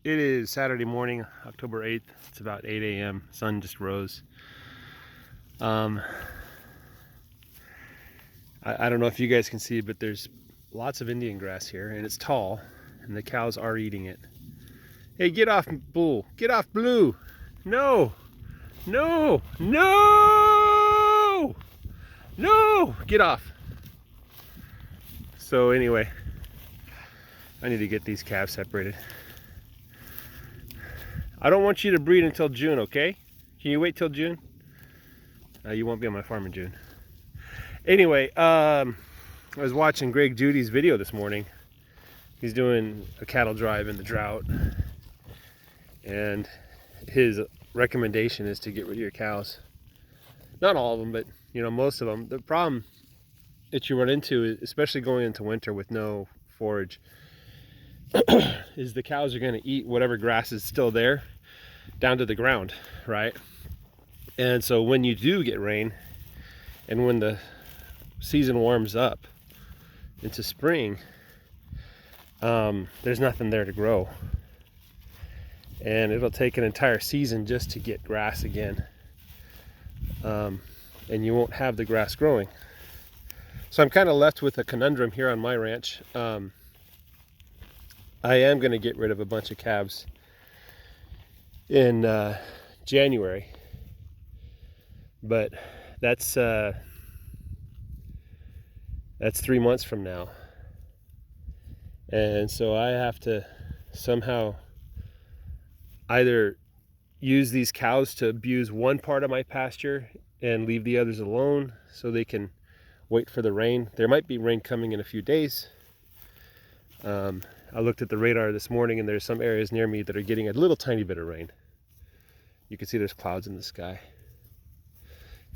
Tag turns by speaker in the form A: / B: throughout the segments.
A: It is Saturday morning, October 8th. It's about 8 a.m. Sun just rose. I don't know if you guys can see, but there's lots of Indian grass here, and it's tall, and the cows are eating it. Hey, get off, bull! Get off, blue! No! No! No! No! Get off! So anyway, I need to get these calves separated. I don't want you to breed until June, okay? Can you wait till June? You won't be on my farm in June. Anyway, I was watching Greg Judy's video this morning. He's doing a cattle drive in the drought. And his recommendation is to get rid of your cows. Not all of them, but most of them. The problem that you run into, especially going into winter with no forage, is the cows are going to eat whatever grass is still there down to the ground, right? And so when you do get rain and when the season warms up into spring, there's nothing there to grow, and it'll take an entire season just to get grass again, and you won't have the grass growing. So I'm kind of left with a conundrum here on my ranch. I am going to get rid of a bunch of calves in January, but that's 3 months from now, and so I have to somehow either use these cows to abuse one part of my pasture and leave the others alone so they can wait for the rain. There might be rain coming in a few days. I looked at the radar this morning, and there's some areas near me that are getting a little tiny bit of rain. You can see there's clouds in the sky.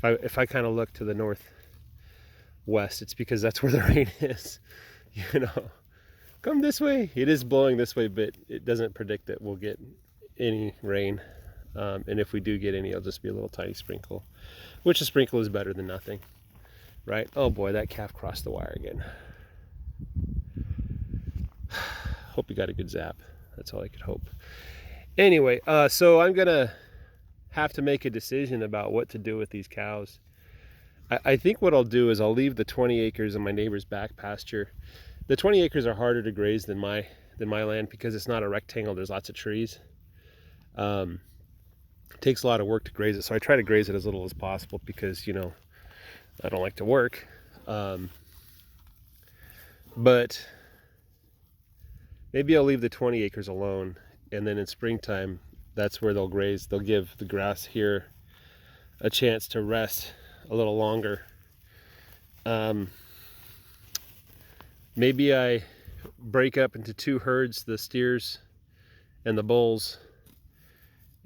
A: If I kind of look to the northwest, it's because that's where the rain is. Come this way. It is blowing this way, but it doesn't predict that we'll get any rain. And if we do get any, it'll just be a little tiny sprinkle, which a sprinkle is better than nothing, right? Oh boy, that calf crossed the wire again. Hope you got a good zap. That's all I could hope. Anyway, so I'm gonna have to make a decision about what to do with these cows. I think what I'll do is I'll leave the 20 acres in my neighbor's back pasture. The 20 acres are harder to graze than my land because it's not a rectangle. There's lots of trees. It takes a lot of work to graze it, so I try to graze it as little as possible because I don't like to work. But maybe I'll leave the 20 acres alone, and then in springtime, that's where they'll graze. They'll give the grass here a chance to rest a little longer. Maybe I break up into 2 herds, the steers and the bulls,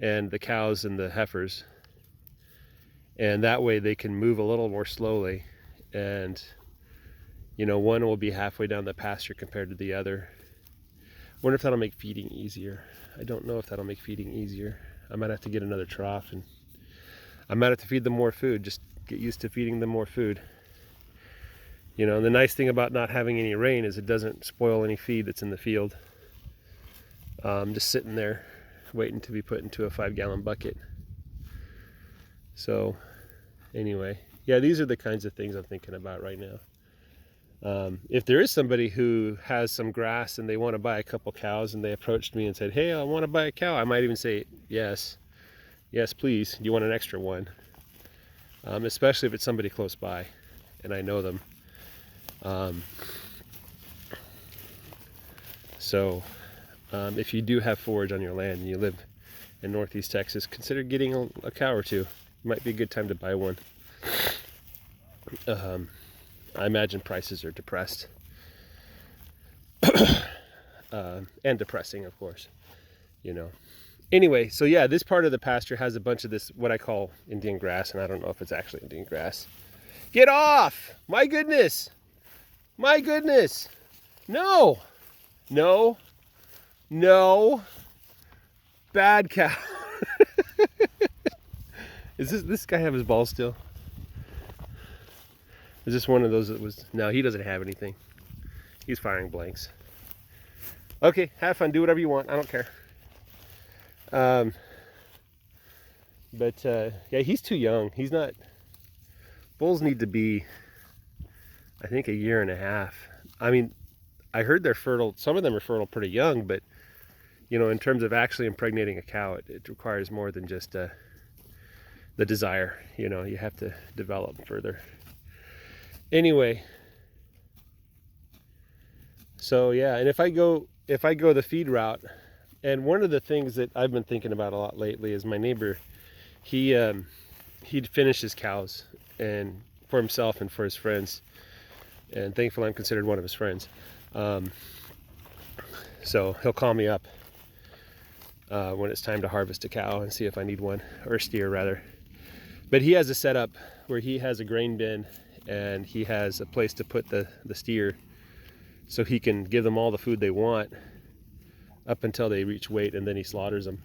A: and the cows and the heifers. And that way they can move a little more slowly. And, one will be halfway down the pasture compared to the other. Wonder if that'll make feeding easier. I don't know if that'll make feeding easier. I might have to get another trough, and I might have to feed them more food. Just get used to feeding them more food. And the nice thing about not having any rain is it doesn't spoil any feed that's in the field. Just sitting there waiting to be put into a 5-gallon bucket. So anyway, yeah, these are the kinds of things I'm thinking about right now. If there is somebody who has some grass and they want to buy a couple cows, and they approached me and said, hey, I want to buy a cow, I might even say, yes, please. Do you want an extra one? Especially if it's somebody close by and I know them. If you do have forage on your land and you live in Northeast Texas, consider getting a cow or two. It might be a good time to buy one. I imagine prices are depressed. And depressing, of course. Anyway, so yeah, this part of the pasture has a bunch of this, what I call Indian grass, and I don't know if it's actually Indian grass. Get off! My goodness! My goodness! No! No! No! Bad cow! Does this guy have his balls still? Is this one of those that was... No, he doesn't have anything. He's firing blanks. Okay, have fun. Do whatever you want. I don't care. Um, but yeah, he's too young. He's not. Bulls need to be, I think, 1.5 years. I mean, I heard they're fertile. Some of them are fertile pretty young, but you know, in terms of actually impregnating a cow, it requires more than just the desire. You know, you have to develop further. Anyway, so yeah, and if I go the feed route, and one of the things that I've been thinking about a lot lately is my neighbor. He'd finish his cows and for himself and for his friends, and thankfully I'm considered one of his friends. So he'll call me up when it's time to harvest a cow and see if I need one, or a steer rather. But he has a setup where he has a grain bin and he has a place to put the steer, so he can give them all the food they want up until they reach weight, and then he slaughters them.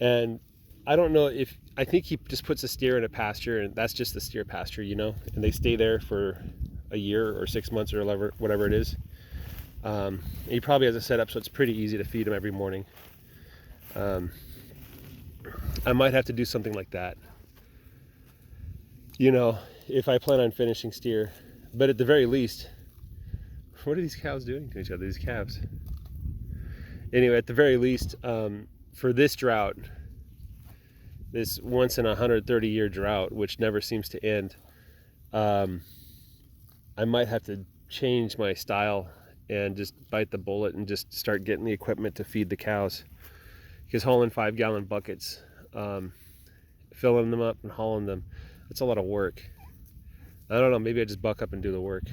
A: And I don't know if, I think he just puts a steer in a pasture, and that's just the steer pasture, you know, and they stay there for a year or 6 months or whatever it is. He probably has a setup so it's pretty easy to feed them every morning. I might have to do something like that, you know, if I plan on finishing steer. But at the very least, what are these cows doing to each other, these calves? Anyway, at the very least, for this drought, this once in 130-year drought, which never seems to end, I might have to change my style and just bite the bullet and just start getting the equipment to feed the cows. Because hauling 5-gallon buckets, filling them up and hauling them, it's a lot of work. I don't know, maybe I just buck up and do the work.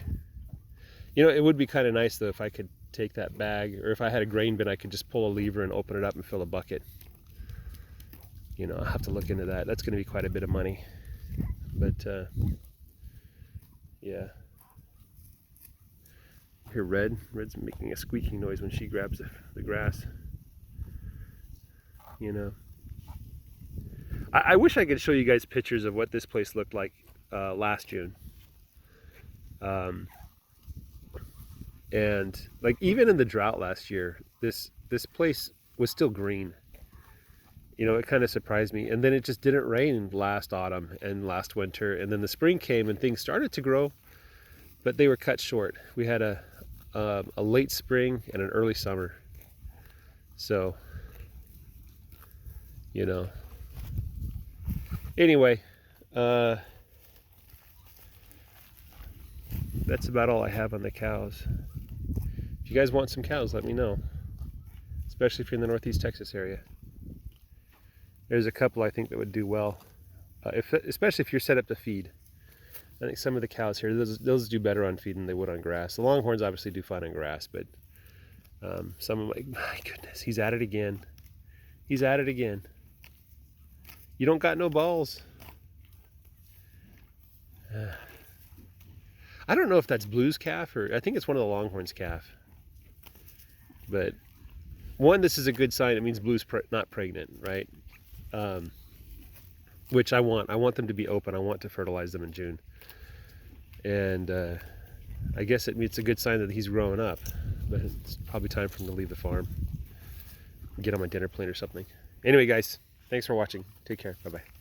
A: You know, it would be kind of nice though if I could take that bag, or if I had a grain bin, I could just pull a lever and open it up and fill a bucket. You know, I'll have to look into that. That's going to be quite a bit of money. But yeah. I hear Red's making a squeaking noise when she grabs the grass. You know, I wish I could show you guys pictures of what this place looked like last June. And like even in the drought last year, this place was still green. You know, it kind of surprised me. And then it just didn't rain last autumn and last winter, and then the spring came and things started to grow, but they were cut short. We had a late spring and an early summer. So, you know, anyway, that's about all I have on the cows. If you guys want some cows, let me know, especially if you're in the Northeast Texas area. There's a couple I think that would do well, especially if you're set up to feed. I think some of the cows here, those do better on feed than they would on grass. The Longhorns obviously do fine on grass, but some of them, my goodness, he's at it again. He's at it again. You don't got no balls. I don't know if that's Blue's calf, or I think it's one of the Longhorns' calf. But one, this is a good sign. It means Blue's not pregnant, right? Which I want. I want them to be open. I want to fertilize them in June. And I guess it's a good sign that he's growing up. But it's probably time for him to leave the farm, get on my dinner plate or something. Anyway, guys, thanks for watching. Take care. Bye-bye.